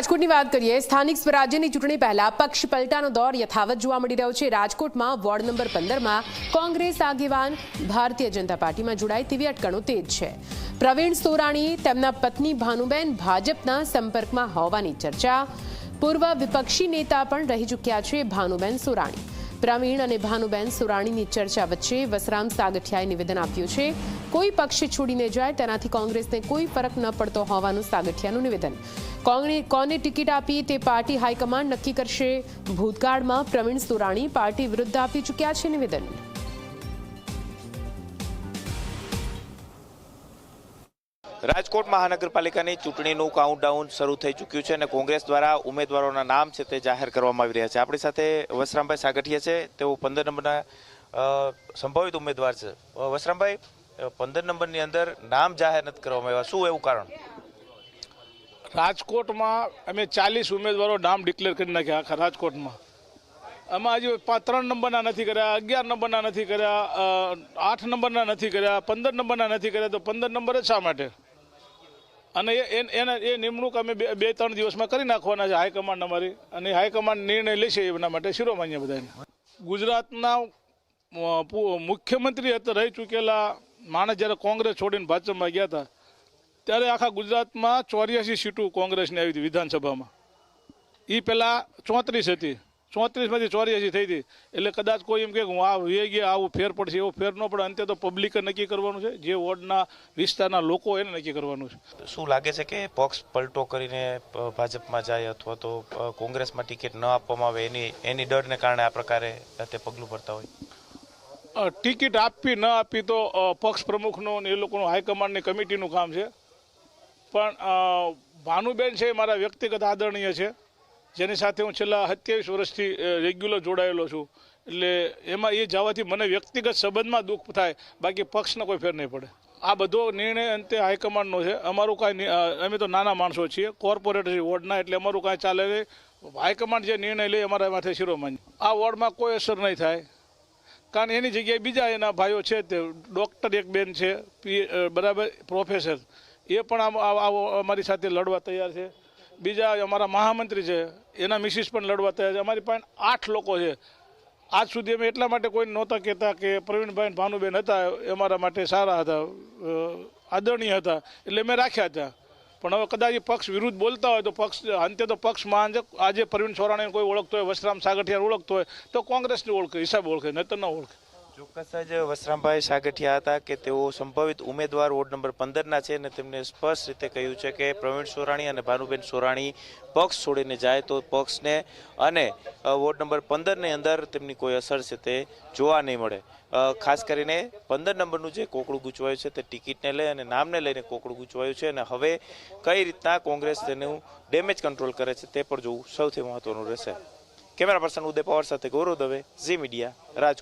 રાજકોટની વાત કરીએ। સ્થાનિક સ્વરાજ્યની ચૂંટણી પહેલા પક્ષ પલટાનો દોર યથાવત જોવા મળી રહ્યો છે। રાજકોટમાં વોર્ડ નંબર 15માં કોંગ્રેસ આગેવાન ભારતીય જનતા પાર્ટીમાં જોડાય તેવી અટકણો તેજ છે। પ્રવીણ સોરાણી તેમના પત્ની ભાનુબેન ભાજપના સંપર્કમાં હોવાની ચર્ચા। પૂર્વ વિપક્ષી નેતા પણ રહી ચૂક્યા છે ભાનુબેન સોરાણી। પ્રવીણ અને ભાનુબેન સોરાણીની ચર્ચા વચ્ચે વસરામ સાગઠિયાએ નિવેદન આપ્યું છે। કોઈ પક્ષ છોડીને જાય તેનાથી કોંગ્રેસને કોઈ ફરક ન પડતો હોવાનું સાગઠિયાનું નિવેદન। કોને ટિકિટ આપી તે પાર્ટી હાઈકમાન્ડ નક્કી કરશે। ભૂતકાળમાં પ્રવીણ સોરાણી પાર્ટી વિરુદ્ધ આપી ચૂક્યા છે નિવેદન। રાજકોટ મહાનગરપાલિકાની ચૂંટણીનું કાઉન્ટડાઉન શરૂ થઈ ચૂક્યું છે અને કોંગ્રેસ દ્વારા ઉમેદવારોના નામ છે તે જાહેર કરવામાં આવી રહ્યા છે। આપણી સાથે વસરામભાઈ સાગઠિયા છે, તેઓ 15 નંબરના સંભવિત ઉમેદવાર છે। વસરામભાઈ, 15 નંબરની અંદર નામ જાહેર નથી કરવામાં આવ્યા, શું એવું કારણ? રાજકોટમાં અમે 40 ઉમેદવારો નામ ડિક્લેર કરી નાખ્યા આખા રાજકોટમાં। આમાં હજી 3 નંબરના નથી કર્યા, 11 નંબરના નથી કર્યા, 8 નંબરના નથી કર્યા, 15 નંબરના નથી કર્યા, તો 15 નંબર જ શા માટે? અને એ નિમણૂક અમે 2-3 દિવસમાં કરી નાખવાના છે હાઈકમાન્ડ અમારી, અને હાઈકમાન્ડ નિર્ણય લેશે એના માટે શિરોમાન્ય બધાને। ગુજરાતના મુખ્યમંત્રી રહી ચૂકેલા માણસ જ્યારે કોંગ્રેસ છોડીને ભાજપમાં ગયા હતા ત્યારે આખા ગુજરાતમાં 84 સીટો કોંગ્રેસની આવી હતી વિધાનસભામાં। એ પહેલાં 34 હતી, 34માંથી 84 થઈ હતી। એટલે કદાચ કોઈ એમ કે હું આ વે ગયા આવું ફેર પડશે, એવો ફેર ન પડે। અંતે તો પબ્લિકે નક્કી કરવાનું છે, જે વોર્ડના વિસ્તારના લોકો એને નક્કી કરવાનું છે। શું લાગે છે કે પક્ષ પલટો કરીને ભાજપમાં જાય અથવા તો કોંગ્રેસમાં ટિકિટ ન આપવામાં આવે એની ડરને કારણે આ પ્રકારે તે પગલું ભરતા હોય? ટિકિટ આપવી ન આપવી તો પક્ષ પ્રમુખનું અને એ લોકોનું હાઈકમાન્ડની કમિટીનું કામ છે। પણ ભાનુબેન છે એ મારા વ્યક્તિગત આદરણીય છે, જેની સાથે હું છેલ્લા 27 વર્ષથી રેગ્યુલર જોડાયેલો છું। એટલે એમાં એ જવાથી મને વ્યક્તિગત સંબંધમાં દુઃખ થાય, બાકી પક્ષને કોઈ ફેર નહીં પડે। આ બધો નિર્ણય અંતે હાઈકમાન્ડનો છે। અમારું કાંઈ, અમે તો નાના માણસો છીએ, કોર્પોરેટ વોર્ડના, એટલે અમારું કાંઈ ચાલે નહીં। હાઈકમાન્ડ જે નિર્ણય લે અમારા માથે શિરોમાન્ય। આ વોર્ડમાં કોઈ અસર નહીં થાય, કારણ એની જગ્યાએ બીજા એના ભાઈઓ છે, તે ડૉક્ટર એક બેન છે બરાબર, પ્રોફેસર, એ પણ અમારી સાથે લડવા તૈયાર છે। બીજા અમારા મહામંત્રી છે, એના મિસિસ પણ લડવા તૈયાર છે। અમારી પાસે 8 લોકો છે। આજ સુધી અમે એટલા માટે કોઈ નહોતા કહેતા કે પ્રવીણભાઈ ભાનુબેન હતા એ અમારા માટે સારા હતા, આદરણીય હતા, એટલે મેં રાખ્યા હતા। પણ હવે કદાચ પક્ષ વિરુદ્ધ બોલતા હોય તો પક્ષ અંતે તો પક્ષ મહાન છે। આજે પ્રવીણ સોરાણીને કોઈ ઓળખતો હોય, વસરામ સાગઠિયા ઓળખતો હોય તો કોંગ્રેસની ઓળખે, હિસાબ ઓળખે, નહીતર ન ઓળખે। ચોક્કસ જ વસરામભાઈ સાગઠિયા હતા કે તેઓ સંભવિત ઉમેદવાર વોર્ડ નંબર 15ના છે અને તેમને સ્પષ્ટ રીતે કહ્યું છે કે પ્રવીણ સોરાણી અને ભાનુબેન સોરાણી પક્ષ છોડીને જાય તો પક્ષને અને વોર્ડ નંબર 15ની અંદર તેમની કોઈ અસર છે તે જોવા નહીં મળે। ખાસ કરીને 15 નંબરનું જે કોકડું ગૂંચવાયું છે તે ટિકિટને લઈ અને નામને લઈને કોકડું ગૂંચવાયું છે, અને હવે કઈ રીતના કોંગ્રેસ તેનું ડેમેજ કંટ્રોલ કરે છે તે પણ જોવું સૌથી મહત્વનું રહેશે। કેમેરા પર્સન ઉદય પવાર સાથે ગૌરવ દવે, ઝી મીડિયા, રાજકોટ।